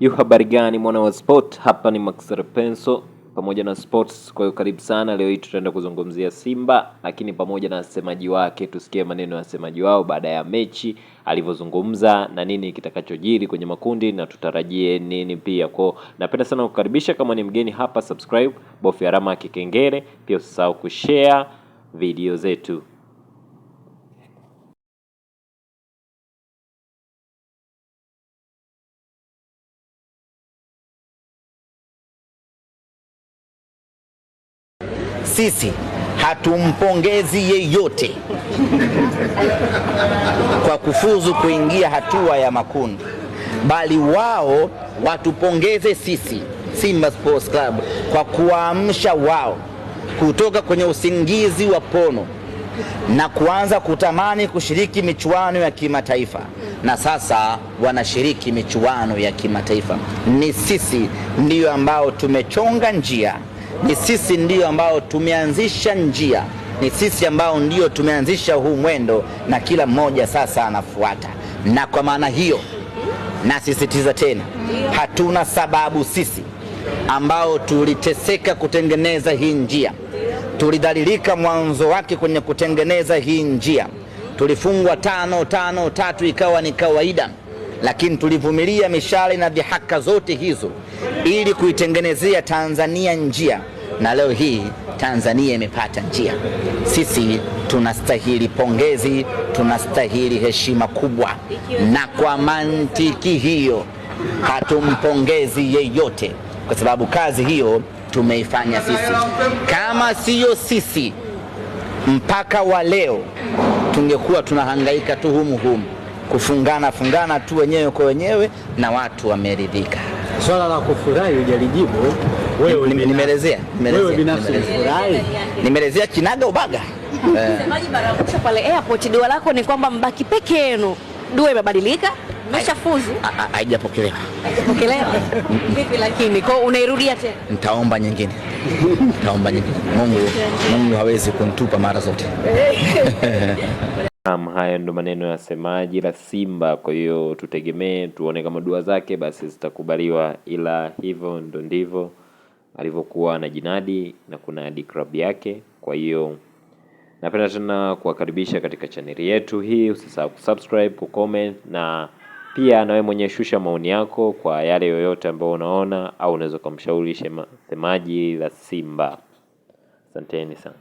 Habari gani mwana wa sport, hapa ni Max Repenso pamoja na sports. Kwa hiyo karibu sana. Leo hii tutaenda kuzungumzia Simba, lakini pamoja na wasemaji wake. Tusikie maneno ya wasemaji wao baada ya mechi alivyozungumza na nini kitakachojiri kwenye makundi na tutarajie nini pia. Kwa napenda sana kukaribisha, kama ni mgeni hapa subscribe, bofya alama ya kengele, pia usisahau kushare video zetu. Sisi hatumpongezi yeyote kwa kufuzu kuingia hatua ya makundi, bali wao watupongeze sisi Simba Sports Club kwa kuamsha wao kutoka kwenye usingizi wa pono na kuanza kutamani kushiriki michuano ya kimataifa, na sasa wanashiriki michuano ya kimataifa. Ni sisi ndiyo ambao tumechonga njia, ni sisi ndiyo ambao tumeanzisha njia, ni sisi ambao ndiyo tumeanzisha huu mwendo, na kila mmoja sasa anafuata. Na kwa maana hiyo, nasisitiza tena, hatuna sababu sisi ambao tuliteseka kutengeneza hii njia, tulidhalilika mwanzo wake kwenye kutengeneza hii njia, tulifungwa 5-3 ikawa ni kawaida, lakini tulivumilia mishale na dhihaka zote hizo ili kuitengenezea Tanzania njia, na leo hii Tanzania imepata njia. Sisi tunastahili pongezi, tunastahili heshima kubwa, na kwa mantiki hiyo hatumpongezi yeyote, kwa sababu kazi hiyo tumeifanya sisi. Kama siyo sisi, mpaka wa leo tungekuwa tunahangaika tu humu kufungana tu wenyewe kwa wenyewe, na watu wameridhika. Swala la kufurahi hujalijibu wewe. Nimeelezea binafsi kufurahi, nimeelezea kinaga ubaga. Msemaji Barakusha pale airport, dua lako ni kwamba mbaki peke yenu. Dua imebadilika, mmeshafuzu? Haijapokelewa. Vipi lakini kwa unairudia tena? Nitaomba nyingine. Mungu hawezi kunitupa mara zote. Haya ndo maneno ya semaji la Simba. Kwa hiyo tutegemee tuone kama dua zake basi zitakubaliwa, ila hivyo ndo ndivyo alivyokuwa na jinadi na kunadi club yake. Kwa hiyo napenda tena kuwakaribisha katika chaneli yetu hii. Usisahau kusubscribe, kucomment, na pia nawe mwenye shusha maoni yako kwa yale yoyote ambayo unaona, au unaweza kumshauri semaji la Simba. Asanteni sana.